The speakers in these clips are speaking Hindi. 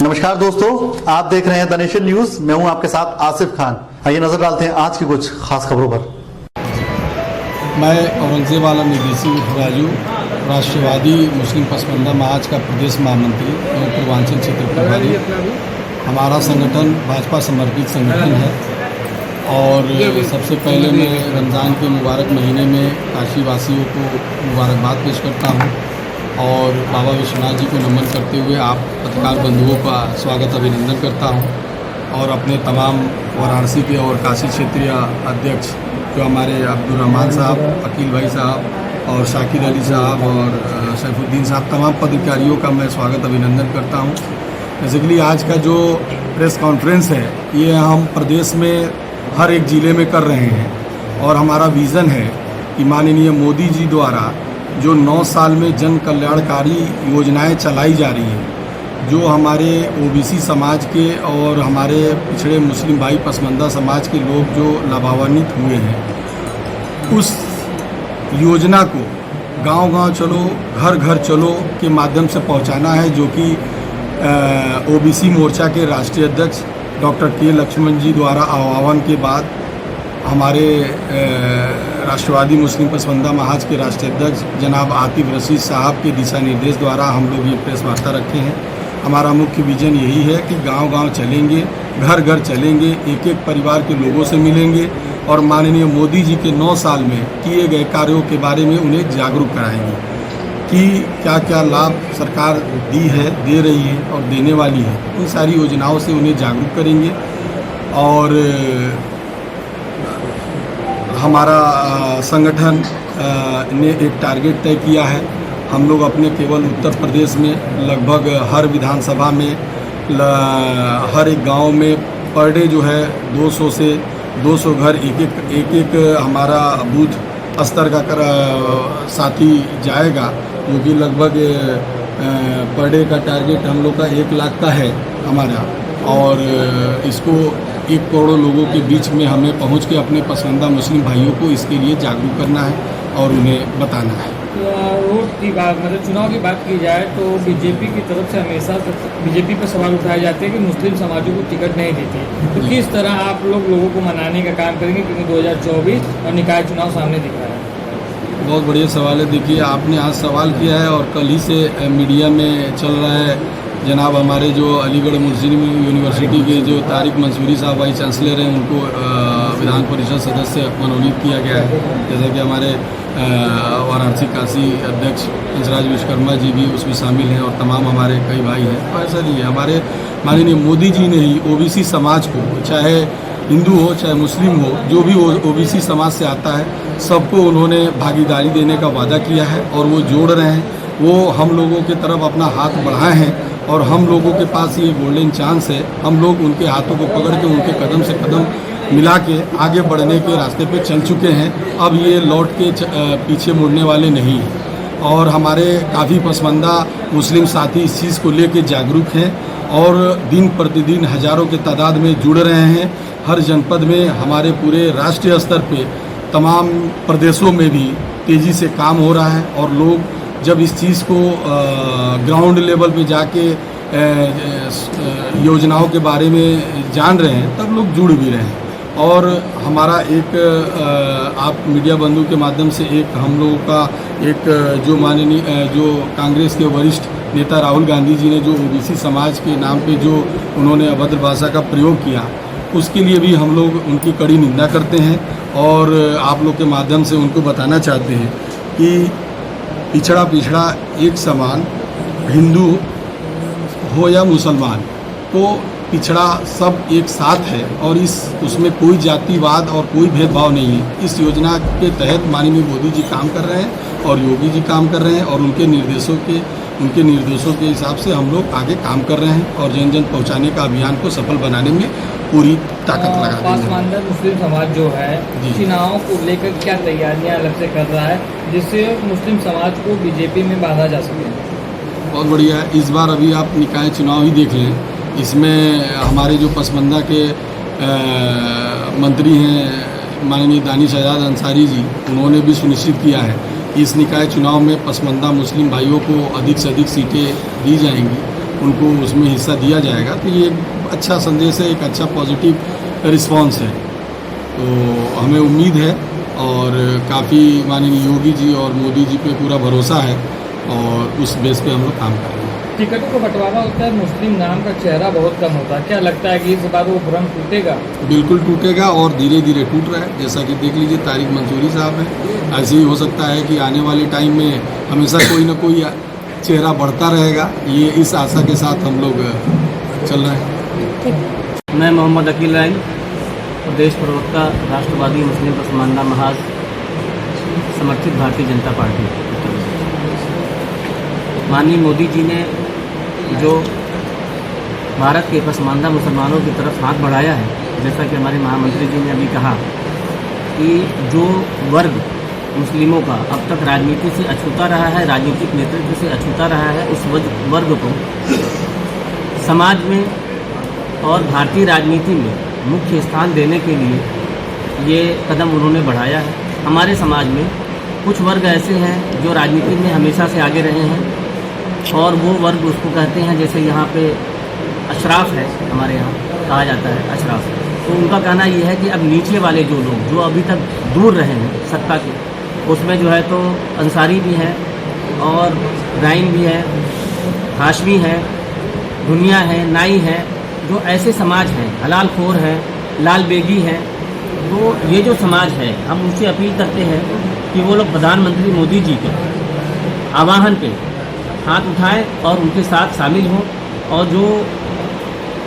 नमस्कार दोस्तों, आप देख रहे हैं द नेशन न्यूज। मैं हूं आपके साथ आसिफ खान। आइए नजर डालते हैं आज की कुछ खास खबरों पर। मैं औरंगजेब आलम निदेशी राजू, राष्ट्रवादी मुस्लिम पसमंदा महाज का प्रदेश महामंत्री एवं पूर्वांचल क्षेत्र प्रभारी। हमारा संगठन भाजपा समर्पित संगठन है और सबसे पहले मैं रमज़ान के मुबारक महीने में काशी वासियों को मुबारकबाद पेश करता हूँ और बाबा विश्वनाथ जी को नमन करते हुए आप पत्रकार बंधुओं का स्वागत अभिनंदन करता हूँ और अपने तमाम वाराणसी के और काशी क्षेत्रीय अध्यक्ष जो हमारे अब्दुल रहमान साहब, अकील भाई साहब और शाकिर अली साहब और सैफुद्दीन साहब, तमाम पदाधिकारियों का मैं स्वागत अभिनंदन करता हूँ। बेसिकली आज का जो प्रेस कॉन्फ्रेंस है ये हम प्रदेश में हर एक ज़िले में कर रहे हैं और हमारा विज़न है कि माननीय मोदी जी द्वारा जो 9 साल में जन कल्याणकारी योजनाएं चलाई जा रही हैं, जो हमारे ओबीसी समाज के और हमारे पिछड़े मुस्लिम भाई पसमंदा समाज के लोग जो लाभान्वित हुए हैं, उस योजना को गांव-गांव चलो घर घर चलो के माध्यम से पहुंचाना है, जो कि ओबीसी मोर्चा के राष्ट्रीय अध्यक्ष डॉक्टर के लक्ष्मण जी द्वारा आह्वान के बाद हमारे राष्ट्रवादी मुस्लिम पसमंदा महाज के राष्ट्रीय अध्यक्ष जनाब आतिफ रशीद साहब के दिशा निर्देश द्वारा हम लोग ये प्रेस वार्ता रखे हैं। हमारा मुख्य विजन यही है कि गांव-गांव चलेंगे, घर घर चलेंगे, एक एक परिवार के लोगों से मिलेंगे और माननीय मोदी जी के 9 साल में किए गए कार्यों के बारे में उन्हें जागरूक कराएंगे कि क्या क्या लाभ सरकार दी है, दे रही है और देने वाली है। उन सारी योजनाओं से उन्हें जागरूक करेंगे और हमारा संगठन ने एक टारगेट तय किया है। हम लोग अपने केवल उत्तर प्रदेश में लगभग हर विधानसभा में हर एक गांव में पर डे जो है 200 से 200 घर एक एक हमारा बूथ स्तर का साथी जाएगा, जो कि लगभग पर डे का टारगेट हम लोग का 1 लाख का है हमारा और इसको 1 करोड़ लोगों के बीच में हमें पहुंच के अपने पसंदीदा मुस्लिम भाइयों को इसके लिए जागरूक करना है और उन्हें बताना है। वोट की बात, मतलब चुनाव की बात की जाए तो बीजेपी की तरफ से हमेशा बीजेपी पर सवाल उठाए जाते हैं कि मुस्लिम समाजों को टिकट नहीं देती, तो किस तरह आप लोगों को मनाने का काम करेंगे, क्योंकि 2024 और निकाय चुनाव सामने दिख रहा है? बहुत बढ़िया सवाल है। देखिए, आपने आज सवाल किया है और कल ही से मीडिया में चल रहा है। जनाब हमारे जो अलीगढ़ मुस्लिम यूनिवर्सिटी के जो तारिक मंसूरी साहब वाइस चांसलर हैं, उनको विधान परिषद सदस्य मनोनीत किया गया है। जैसा कि हमारे वाराणसी काशी अध्यक्ष हंसराज विश्वकर्मा जी भी उसमें शामिल हैं और तमाम हमारे कई भाई हैं। तो ऐसा नहीं है, हमारे माननीय मोदी जी ने ही ओबीसी समाज को, चाहे हिंदू हो चाहे मुस्लिम हो, जो भी ओबीसी समाज से आता है, सबको उन्होंने भागीदारी देने का वादा किया है और वो जोड़ रहे हैं। वो हम लोगों की तरफ अपना हाथ बढ़ाए हैं और हम लोगों के पास ये गोल्डन चांस है। हम लोग उनके हाथों को पकड़ के उनके कदम से कदम मिला के आगे बढ़ने के रास्ते पे चल चुके हैं। अब ये लौट के पीछे मुड़ने वाले नहीं हैं और हमारे काफ़ी पसमंदा मुस्लिम साथी इस चीज़ को लेके जागरूक हैं और दिन प्रतिदिन हज़ारों के तादाद में जुड़ रहे हैं। हर जनपद में, हमारे पूरे राष्ट्रीय स्तर पे, तमाम प्रदेशों में भी तेज़ी से काम हो रहा है और लोग जब इस चीज़ को ग्राउंड लेवल पे जाके योजनाओं के बारे में जान रहे हैं, तब लोग जुड़ भी रहे हैं। और हमारा एक आप मीडिया बंधु के माध्यम से एक हम लोगों का एक जो माननीय जो कांग्रेस के वरिष्ठ नेता राहुल गांधी जी ने जो ओबीसी समाज के नाम पे जो उन्होंने अभद्र भाषा का प्रयोग किया, उसके लिए भी हम लोग उनकी कड़ी निंदा करते हैं और आप लोग के माध्यम से उनको बताना चाहते हैं कि पिछड़ा एक समान, हिंदू हो या मुसलमान, तो पिछड़ा सब एक साथ है और उसमें कोई जातिवाद और कोई भेदभाव नहीं है। इस योजना के तहत माननीय मोदी जी काम कर रहे हैं और योगी जी काम कर रहे हैं और उनके निर्देशों के हिसाब से हम लोग आगे काम कर रहे हैं और जन जन पहुँचाने का अभियान को सफल बनाने में पूरी ताकत लगा रहे हैं। पसमानदा मुस्लिम समाज जो है चुनाव को लेकर क्या तैयारियां अलग से कर रहा है जिससे मुस्लिम समाज को बीजेपी में बांधा जा सके? बहुत बढ़िया है। इस बार अभी आप निकाय चुनाव ही देख लें, इसमें हमारे जो पसमंदा के मंत्री हैं माननीय दानिश आज़ाद अंसारी जी, उन्होंने भी सुनिश्चित किया है इस निकाय चुनाव में पसमंदा मुस्लिम भाइयों को अधिक से अधिक सीटें दी जाएंगी उनको उसमें हिस्सा दिया जाएगा। तो ये एक अच्छा संदेश है, एक अच्छा पॉजिटिव रिस्पांस है। तो हमें उम्मीद है और काफ़ी माननीय योगी जी और मोदी जी पे पूरा भरोसा है और उस बेस पे हम लोग काम करेंगे। टिकटों का बंटवारा होता है, मुस्लिम नाम का चेहरा बहुत कम होता है, क्या लगता है कि इस बार वो भ्रम टूटेगा? बिल्कुल टूटेगा और धीरे धीरे टूट रहा है। जैसा कि देख लीजिए तारिक मंसूरी साहब हैं, ऐसे ही हो सकता है कि आने वाले टाइम में हमेशा कोई ना कोई चेहरा बढ़ता रहेगा। ये इस आशा के साथ हम लोग चल रहे हैं। मैं मोहम्मद अकील राइन, प्रदेश प्रवक्ता राष्ट्रवादी मुस्लिम पसमानदा महाज समर्थित भारतीय जनता पार्टी। माननीय मोदी जी ने जो भारत के पसमानदा मुसलमानों की तरफ हाथ बढ़ाया है, जैसा कि हमारे महामंत्री जी ने अभी कहा कि जो वर्ग मुस्लिमों का अब तक राजनीति से अछूता रहा है, राजनीतिक नेतृत्व से अछूता रहा है, उस वर्ग को समाज में और भारतीय राजनीति में मुख्य स्थान देने के लिए ये कदम उन्होंने बढ़ाया है। हमारे समाज में कुछ वर्ग ऐसे हैं जो राजनीति में हमेशा से आगे रहे हैं और वो वर्ग उसको कहते हैं, जैसे यहाँ पे अशराफ है, हमारे यहाँ कहा जाता है अशराफ। तो उनका कहना ये है कि अब नीचे वाले जो लोग जो अभी तक दूर रहे हैं सत्ता के, उसमें जो है तो अंसारी भी हैं और राइन भी है, हाशमी है, दुनिया है, नाई है, जो ऐसे समाज हैं, हलाल खोर हैं, लाल बेगी हैं। तो ये जो समाज है, हम उनसे अपील करते हैं कि वो लोग प्रधानमंत्री मोदी जी के आह्वान पे हाथ उठाएं और उनके साथ शामिल हों। और जो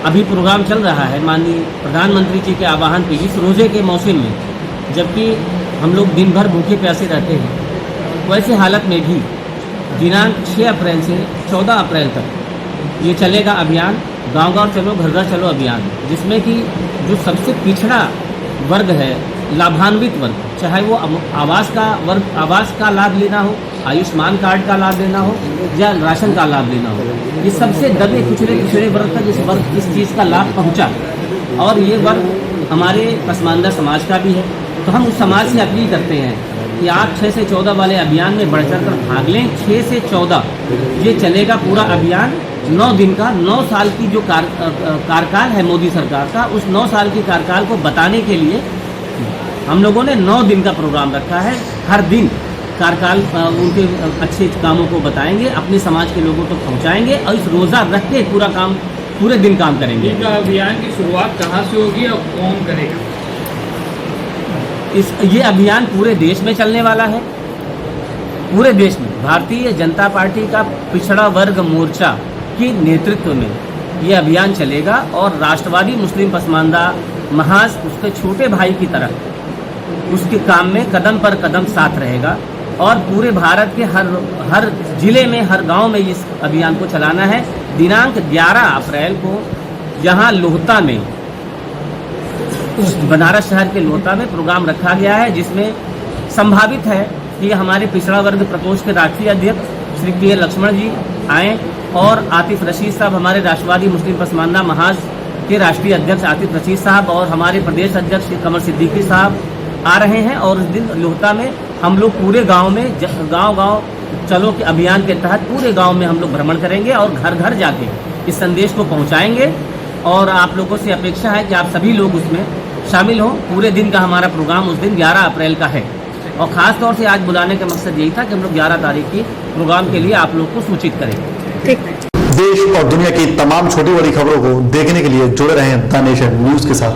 अभी प्रोग्राम चल रहा है माननीय प्रधानमंत्री जी के आह्वान पे, इस रोज़े के मौसम में, जबकि हम लोग दिन भर भूखे प्यासे रहते हैं, वैसे हालत में भी दिनांक 6 अप्रैल से 14 अप्रैल तक ये चलेगा अभियान, गांव-गांव चलो घर घर चलो अभियान, जिसमें कि जो सबसे पिछड़ा वर्ग है, लाभान्वित वर्ग, चाहे वो आवास का लाभ लेना हो, आयुष्मान कार्ड का लाभ लेना हो या राशन का लाभ लेना हो, ये सबसे दबे पिछड़े वर्ग तक इस चीज़ का लाभ पहुंचा। और ये वर्ग हमारे पसमानदा समाज का भी है। तो हम उस समाज से अपील करते हैं कि आप 6 से 14 वाले अभियान में बढ़ चढ़ कर भाग लें। 6 से 14 ये चलेगा पूरा अभियान, 9 दिन का, 9 साल की जो कार्यकाल है मोदी सरकार का, उस 9 साल की कार्यकाल को बताने के लिए हम लोगों ने 9 दिन का प्रोग्राम रखा है। हर दिन कार्यकाल उनके अच्छे कामों को बताएंगे, अपने समाज के लोगों तक पहुंचाएंगे और इस रोज़ा रख के पूरे दिन काम करेंगे। अभियान की शुरुआत कहाँ से होगी और कौन करेगा? ये अभियान पूरे देश में चलने वाला है। पूरे देश में भारतीय जनता पार्टी का पिछड़ा वर्ग मोर्चा के नेतृत्व में ये अभियान चलेगा और राष्ट्रवादी मुस्लिम पसमानदा महाज उसके छोटे भाई की तरह उसके काम में कदम पर कदम साथ रहेगा और पूरे भारत के हर जिले में, हर गांव में इस अभियान को चलाना है। दिनांक 11 अप्रैल को जहां लोहता में, बनारस शहर के लोहता में प्रोग्राम रखा गया है, जिसमें संभावित है कि हमारे पिछड़ा वर्ग प्रकोष्ठ के राष्ट्रीय अध्यक्ष श्री के लक्ष्मण जी आएँ और आतिफ रशीद साहब, हमारे राष्ट्रवादी मुस्लिम पसमानदा महाज के राष्ट्रीय अध्यक्ष आतिफ रशीद साहब और हमारे प्रदेश अध्यक्ष श्री कमर सिद्दीकी साहब आ रहे हैं। और उस दिन लोहता में हम लोग पूरे गांव में गांव चलो के अभियान के तहत पूरे गांव में हम लोग भ्रमण करेंगे और घर घर जाके इस संदेश को पहुंचाएंगे। और आप लोगों से अपेक्षा है कि आप सभी लोग उसमें शामिल हों। पूरे दिन का हमारा प्रोग्राम उस दिन 11 अप्रैल का है और ख़ास तौर से आज बुलाने का मकसद यही था कि हम लोग 11 तारीख की प्रोग्राम के लिए आप लोग को सूचित करें। देश और दुनिया की तमाम छोटी बड़ी खबरों को देखने के लिए जुड़े रहें द नेशन न्यूज के साथ।